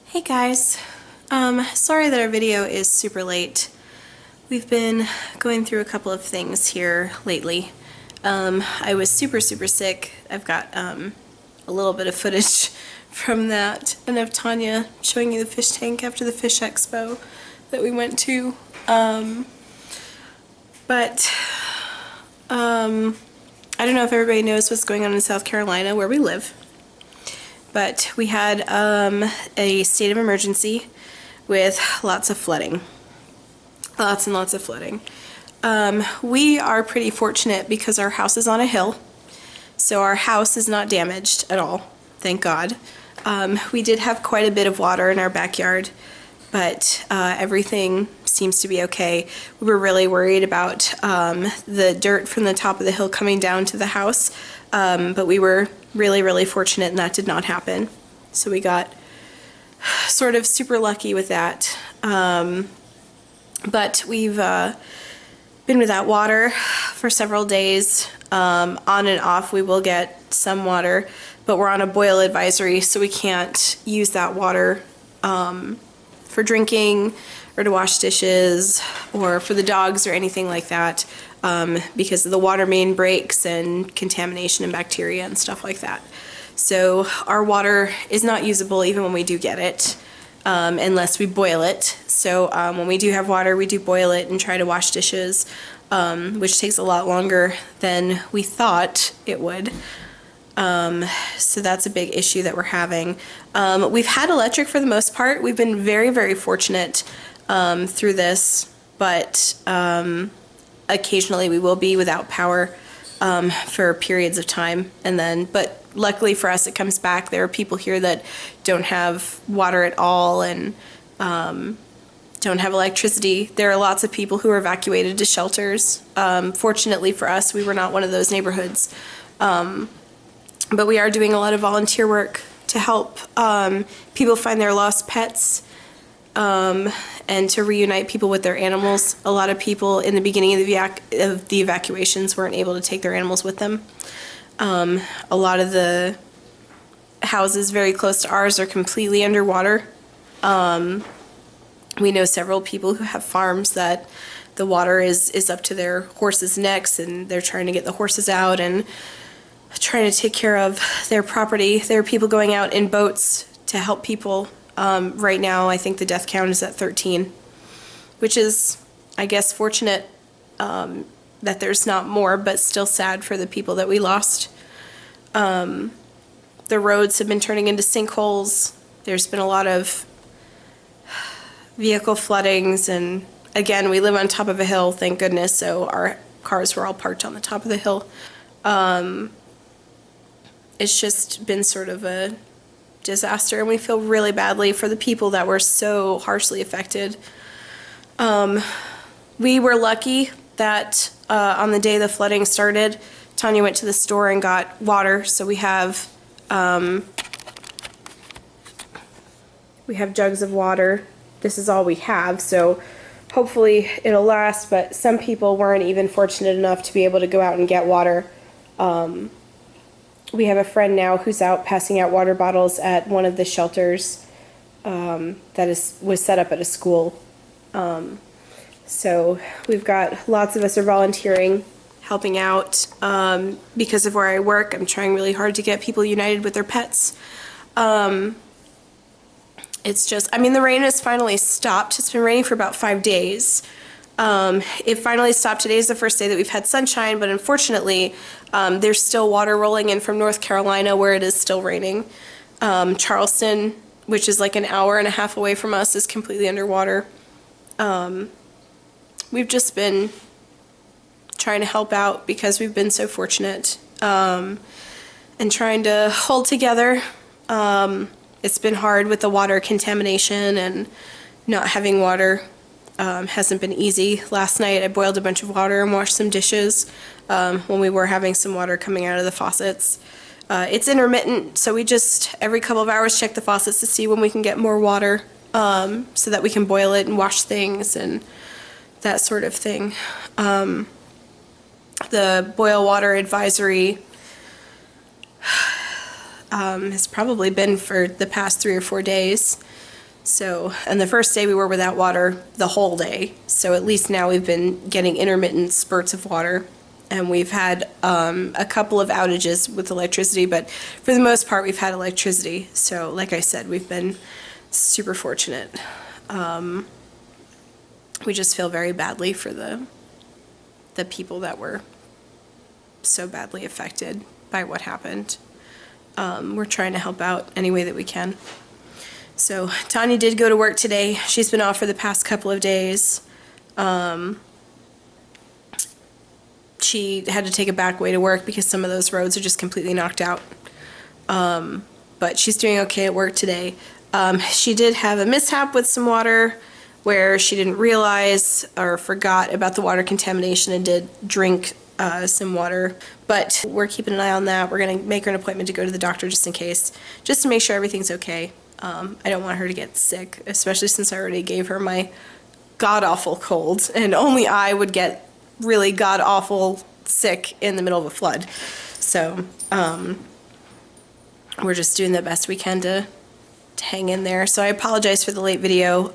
Hey guys, sorry that our video is super late. We've been going through a couple of things here lately. I was super sick. I've got a little bit of footage from that, and of Tanya showing you the fish tank after the fish expo that we went to. I don't know if everybody knows what's going on in South Carolina where we live. But we had a state of emergency with lots of flooding. Lots and lots of flooding. We are pretty fortunate because our house is on a hill, so our house is not damaged at all, thank God. We did have quite a bit of water in our backyard, but everything seems to be okay. We were really worried about the dirt from the top of the hill coming down to the house, but we were really fortunate and that did not happen. So we got sort of super lucky with that. But we've been without water for several days. On and off we will get some water, but we're on a boil advisory, so we can't use that water for drinking or to wash dishes or for the dogs or anything like that, because the water main breaks and contamination and bacteria and stuff like that. So our water is not usable even when we do get it, unless we boil it. So when we do have water, we do boil it and try to wash dishes, which takes a lot longer than we thought it would. So that's a big issue that we're having. We've had electric for the most part. We've been very fortunate through this, but occasionally we will be without power for periods of time, but luckily for us it comes back. There are people here that don't have water at all and don't have electricity. There are lots of people who are evacuated to shelters. Fortunately for us, we were not one of those neighborhoods. But we are doing a lot of volunteer work to help people find their lost pets, and to reunite people with their animals. A lot of people in the beginning of the evacuations weren't able to take their animals with them. A lot of the houses very close to ours are completely underwater. We know several people who have farms that the water is up to their horses' necks and they're trying to get the horses out and trying to take care of their property. There are people going out in boats to help people. Right now, I think the death count is at 13, which is, I guess, fortunate that there's not more, but still sad for the people that we lost. The roads have been turning into sinkholes. There's been a lot of vehicle floodings, and again, we live on top of a hill, thank goodness, so our cars were all parked on the top of the hill. It's just been sort of a disaster, and we feel really badly for the people that were so harshly affected. We were lucky that on the day the flooding started, Tanya went to the store and got water, so we have jugs of water. This is all we have, so hopefully it'll last, but some people weren't even fortunate enough to be able to go out and get water. We have a friend now who's out passing out water bottles at one of the shelters that was set up at a school. So we've got lots of us are volunteering, helping out. Because of where I work, I'm trying really hard to get people united with their pets. It's just, I mean, the rain has finally stopped. It's been raining for about 5 days. It finally stopped. Today is the first day that we've had sunshine, but unfortunately, there's still water rolling in from North Carolina where it is still raining. Charleston, which is like an hour and a half away from us, is completely underwater. We've just been trying to help out because we've been so fortunate, and trying to hold together. It's been hard with the water contamination and not having water. Hasn't been easy. Last night I boiled a bunch of water and washed some dishes when we were having some water coming out of the faucets. It's intermittent, so we just every couple of hours check the faucets to see when we can get more water, so that we can boil it and wash things and that sort of thing. The boil water advisory has probably been for the past 3 or 4 days. So, and the first day we were without water the whole day. So at least now we've been getting intermittent spurts of water. And we've had a couple of outages with electricity, but for the most part we've had electricity. So like I said, we've been super fortunate. We just feel very badly for the people that were so badly affected by what happened. We're trying to help out any way that we can. So Tanya did go to work today. She's been off for the past couple of days. She had to take a back way to work because some of those roads are just completely knocked out. But she's doing okay at work today. She did have a mishap with some water where she didn't realize or forgot about the water contamination and did drink some water. But we're keeping an eye on that. We're going to make her an appointment to go to the doctor just in case, just to make sure everything's okay. I don't want her to get sick, especially since I already gave her my god-awful cold, and only I would get really god-awful sick in the middle of a flood. So we're just doing the best we can to hang in there. So I apologize for the late video.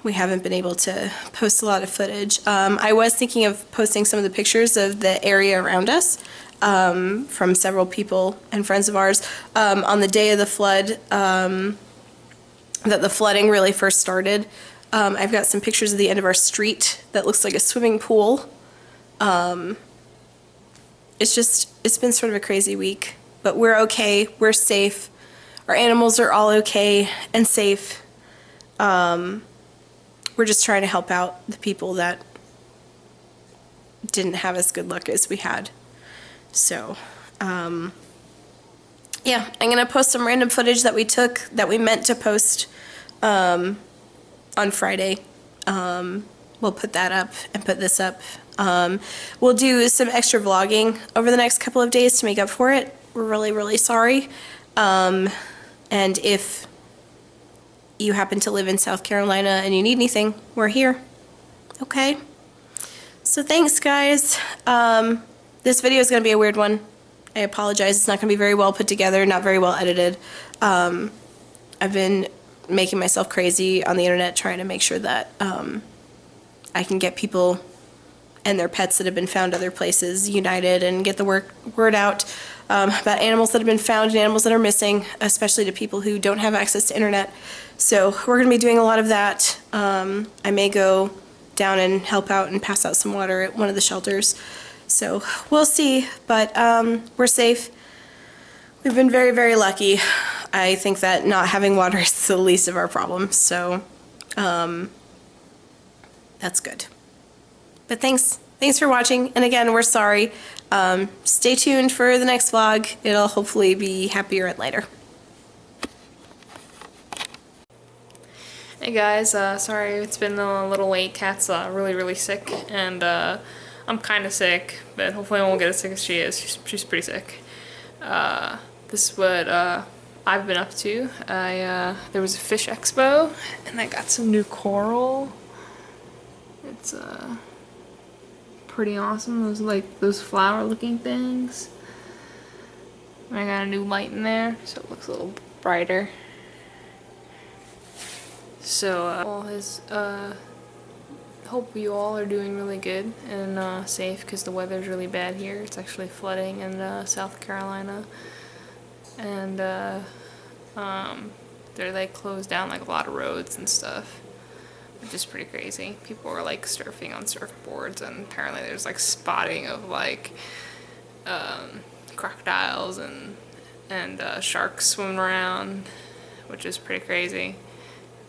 We haven't been able to post a lot of footage. I was thinking of posting some of the pictures of the area around us from several people and friends of ours. On the day of the flood, that the flooding really first started, I've got some pictures of the end of our street that looks like a swimming pool. It's been sort of a crazy week, but we're okay, we're safe. Our animals are all okay and safe. We're just trying to help out the people that didn't have as good luck as we had. So, yeah, I'm going to post some random footage that we took that we meant to post on Friday. We'll put that up and put this up. We'll do some extra vlogging over the next couple of days to make up for it. We're really, really sorry. And if you happen to live in South Carolina and you need anything, we're here. Okay? So thanks, guys. This video is going to be a weird one. I apologize. It's not going to be very well put together, not very well edited. I've been making myself crazy on the internet trying to make sure that I can get people and their pets that have been found other places united and get the word out about animals that have been found and animals that are missing, especially to people who don't have access to internet. So we're going to be doing a lot of that. I may go down and help out and pass out some water at one of the shelters. So we'll see, but we're safe. We've been very, very lucky. I think that not having water is the least of our problems, so that's good. But thanks for watching, and again, we're sorry. Stay tuned for the next vlog. It'll hopefully be happier and lighter. Hey guys, sorry it's been a little late. Kat's really, really sick, and I'm kind of sick, but hopefully I won't get as sick as she is. She's pretty sick. This is what I've been up to. There was a fish expo, and I got some new coral. It's pretty awesome. Those like those flower-looking things. I got a new light in there, so it looks a little brighter. So, hope you all are doing really good and safe, because the weather's really bad here. It's actually flooding in South Carolina, and they're like closed down like a lot of roads and stuff, which is pretty crazy. People are like surfing on surfboards, and apparently there's like spotting of like crocodiles and sharks swimming around, which is pretty crazy.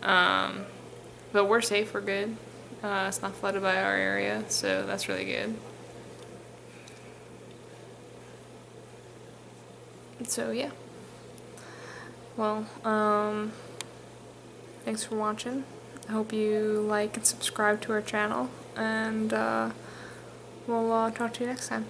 But we're safe, we're good. It's not flooded by our area, so that's really good. So yeah. Well, thanks for watching. I hope you like and subscribe to our channel, and we'll talk to you next time.